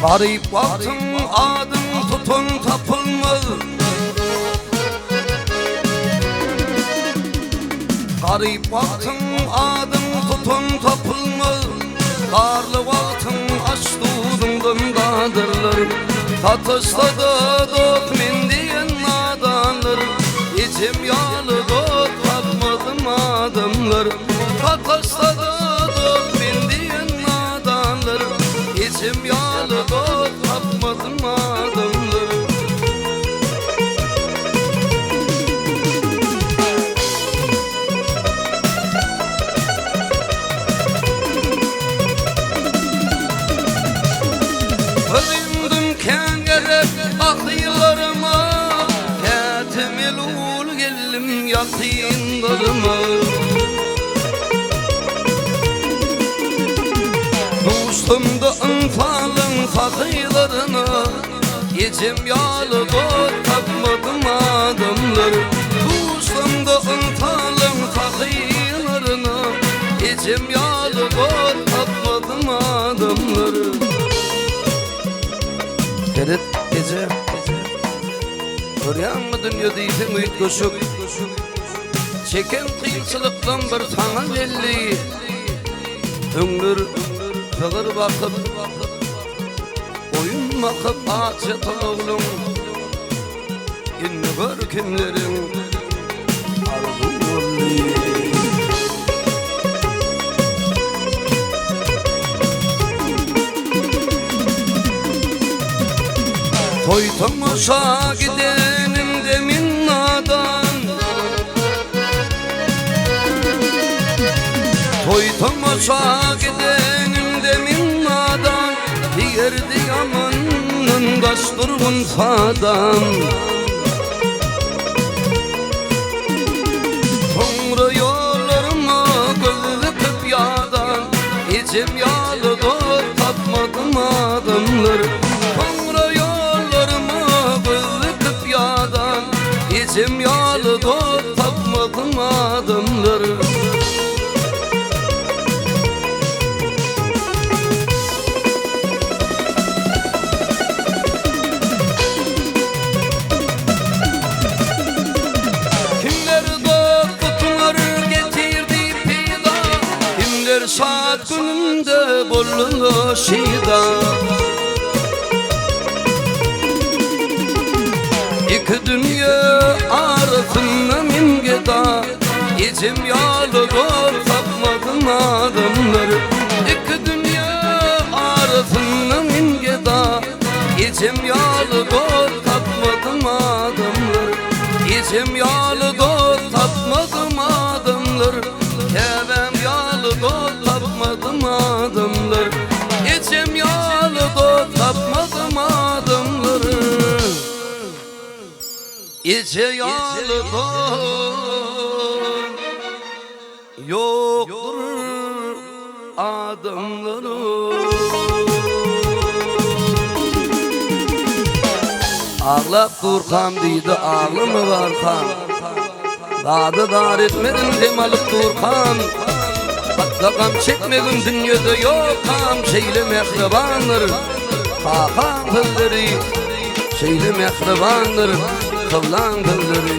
Garip baktım adım tutun tapılmaz. Garip baktım adım tutun tapılmaz. Karlı baktım aç dudumdadırlar. Tatışladı dot min diyen nadanlar. İçim yağlı dot tapmadım adımlar. Tatışladı dot min diyen nadanlar. İçim yağlı dot tapmadım adımlar. Öldüm kengerek akıylarıma, Ketimil ul gellim yakınlarıma. Dostum da ınfalın fakıylarına, İçim yağlı dot tapmadım adımları. Dostum da ınfalın fakıylarına, İçim yağlı dot tapmadım adımları. Ferit gece görüyor mu dünya değilsin uyut koşup. Çeken kıyımsılıktan bir sana belli. Ömür kalır bakıp oyun bakıp ağaçta oğlum. Yine gör kimlerin arzulu. Toy tamasha gidenim demin nadan. Toy tamasha gidenim demin nadan. Yerdi yamanın kasturgun fadan. Sonra yollarıma gözüküp yadan. İçim yağlı dot tapmadım adımları. İçim yağlı dot tapmadım adımları. Kimler dot tutunları getirdi pida, Kimler saat gününde bollu şida. İki dünya arasında min geda, İçim yağlı dot tapmadım adımları. İki dünya arasında min geda, İçim yağlı dot tapmadım adımları. İçim yağlı dot tapmadım adımları. Kevem yağlı dot tapmadım adımları. İçim yağlı dot tapmadım adımları. İçe yağlı dot yoktur adımları. Ağlap durkam deydi ağlımı varkam. Dadı dar etmedin dem alıp durkam. Batlakam çekmegin dünyada yokkam. Şeyli mehribandır kakam kılları. Şeyli mehribandır kıvlan kılları.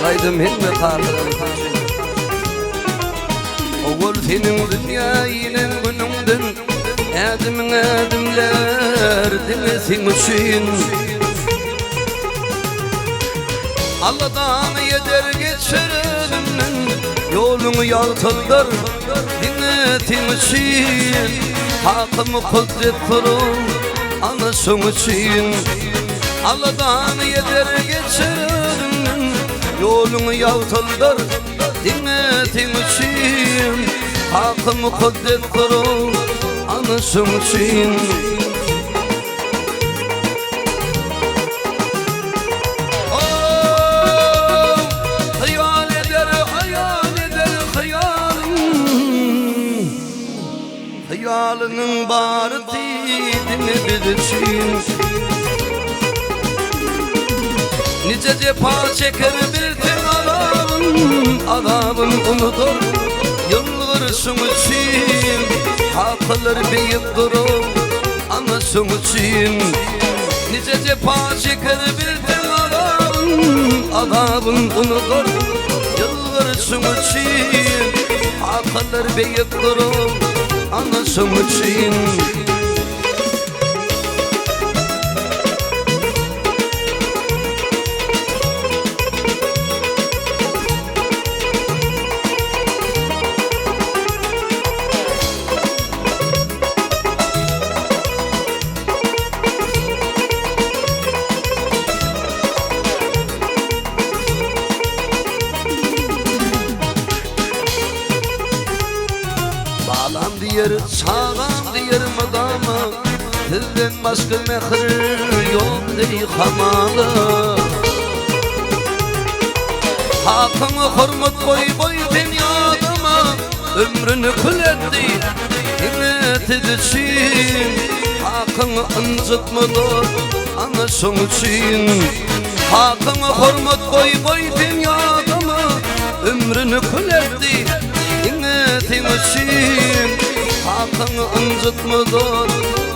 Laydım hilmi karları. Oğul senin dünyayının günündün. Edimin edimler dimesin üçün. Allah'tan yeder geçerim. Yolunu yaltıldır dinletin için. Hakkımı kudret kurun anasın için. Allah'tan yeder geçerim. Yolunu yaltıldır dinletin için. Hakkımı kudret kurun anasın için. Hayalının barı değdini bilirsin. Nice cepa çeker bir tek adamın unutur yılgırsın için. Haklar beyip durur anasın anasın için. Nice cefa çeker bildim adabın unutur yılgırsın için. Akıllar beyip durur anasın için. Bağlam diyer, sağlam diyer madama, sizden başka mehir yok dey hamalı. Hakkını hürmet koy dünyadama, ömrünü kül etti himmet için. Hakkını incitmedi anasın için. Hakkını hürmet koy dünyadama, ömrünü kül etti himmetin için. Hakkını incitmedi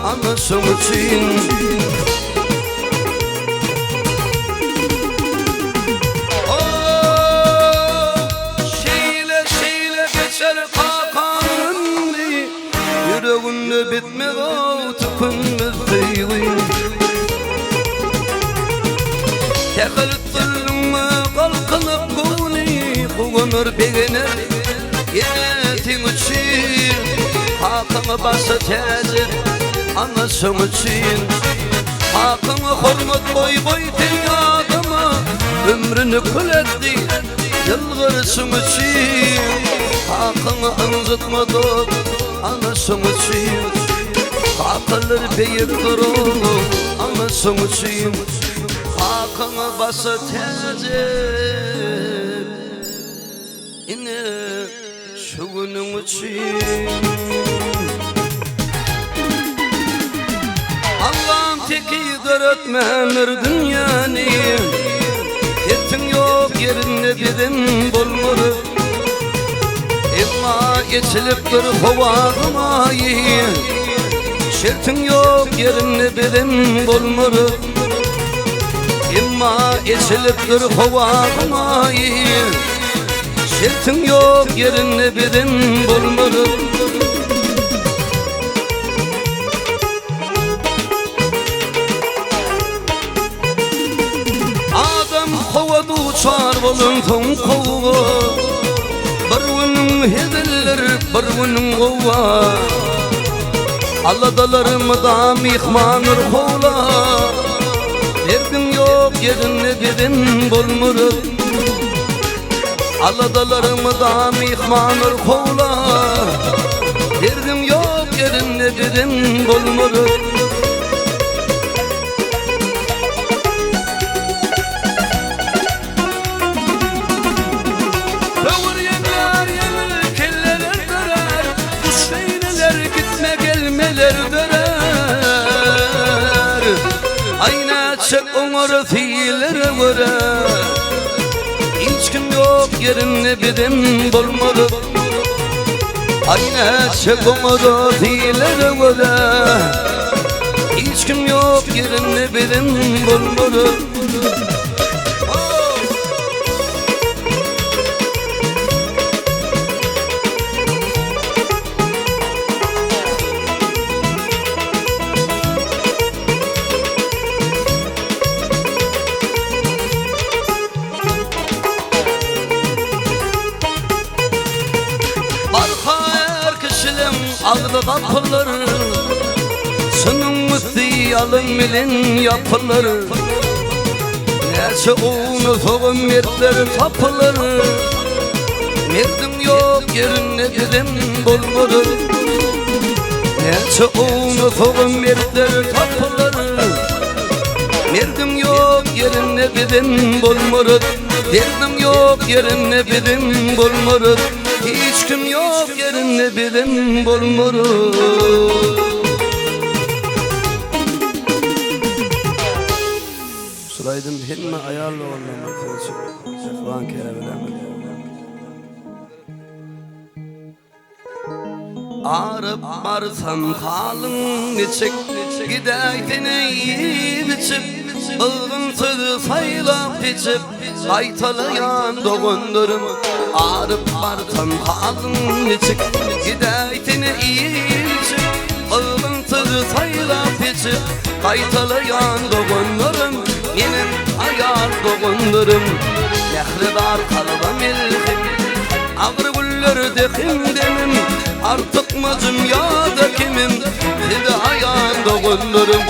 anasın için. Yüreğinde bitmez o tüpünmez deyli. Tekilttirme kalkınıp kuğunur beğenir yetin için. Hakkını bası tezir anasın için. Hakkını hürmet koy dünyadama, ömrünü kül etti yılgırsın için. Hakkını incitmedi anasın için. Akıllar beyip durur anasın için. Hakkını bası tezir yine şu günün için. Allah'ım tekidir ötmenir dünyanı. Yetin yok yerinde dedim bulmur. Emma geçilip dur kovağımayı. Şertin yok yerinde dedim bulmur. Emma geçilip dur kovağımayı. Şertin yok yerinde dedim bulmur. Adam kovadı uçar bulun kovu. Barvının hediller barvının kova. Alladalarım da mihmanır kola. Derdim yok yerinde dedim bulmur. Alladalarım da mihmanır kola. Derdim yok yerinde dedim bulmur. Çek onları fiillere göre. Hiç kim yok yerinde benim bulmadı. Ayna çek onları fiillere göre. Hiç kim yok yerinde benim bulmadı. Ağlı kapılır, sının müstü alın bilin yapılır. Nece onu soğun mertler tapılır. Merdim yok yerine dedim bulmur. Nece onu soğun mertler tapılır. Merdim yok yerine dedim bulmur. Derdim yok yerine dedim bulmur. Hiç kim yok yerinde benim bulmur. Suraydım hinme ayarlı olmamak için Efvan kerebelemedi. Arıp barsam halın neçek Gideytini yiyip içip ılgıntı saylap içip Aytalayan doğundurum Arıp bartan halın içip Gideytini yiyip içip ılgıntı saylap içip Aytalayan doğundurum Benim ayar doğundurum Yahribar kalba milhim Ağır güller dekim demim Artık mazım ya da kimim Hidayan doğundurum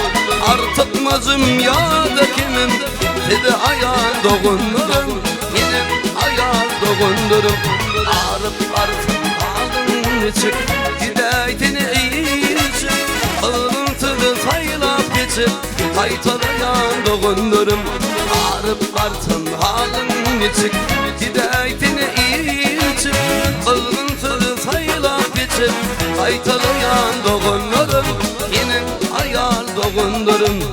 Artık mazım ya da kimim Hidayan doğundurum Benim ayar doğundurum Ağrıp artık ağzın içip Hidayetini içip Ağıntılı saylap geçip Kaytalayan doğundurum Ağrıp artık ağzın içip Hidayetini içip Ağıntılı saylap geçip Kaytalayan doğundurum Benim ayar doğundurum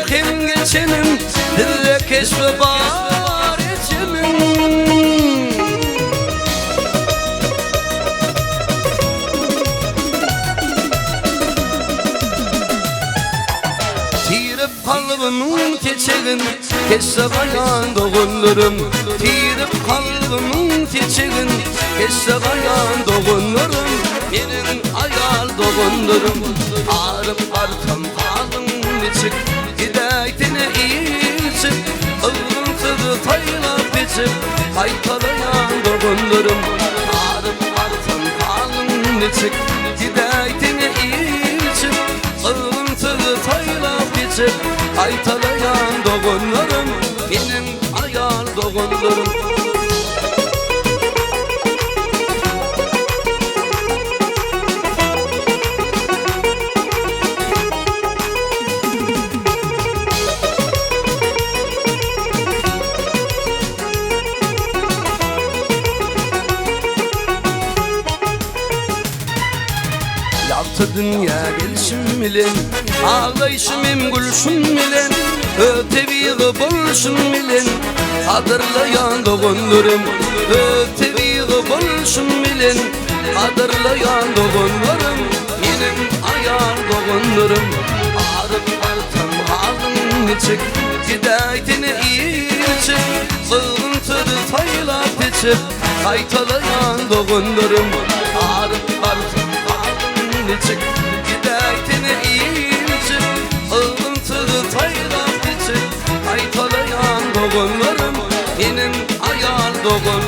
Kim geçenim dille keşfe var içimin Tirip kalbinin keçegin keşfe bayan doğundurum Tirip kalbinin keçegin keşfe bayan doğundurum Benim ayar doğundurum Ağrıp artam kalbim içik Hidayetini içip Ağıntılı taylap içip Kaytalayan doğundurum Ağrıp artam kalbim içik Hidayetini içip Ağıntılı taylap içip Kaytalayan doğundurum Benim ayar doğundurum Yaptı dünya gelişim bilen Ağlayışım hem gülüşüm bilen Öteviği buluşum bilen Kadırlayan doğundurum Öteviği buluşum bilen Kadırlayan doğundurum Benim ayar doğundurum Ağrıp artam halın içik Hidayetini içip Ağıntılı saylap içip Kaytalayan doğundurum Ağrıp artam içip Hidayetini içip Ağıntılı taylap içip Kaytalayan doğundurum Benim ayar doğundurum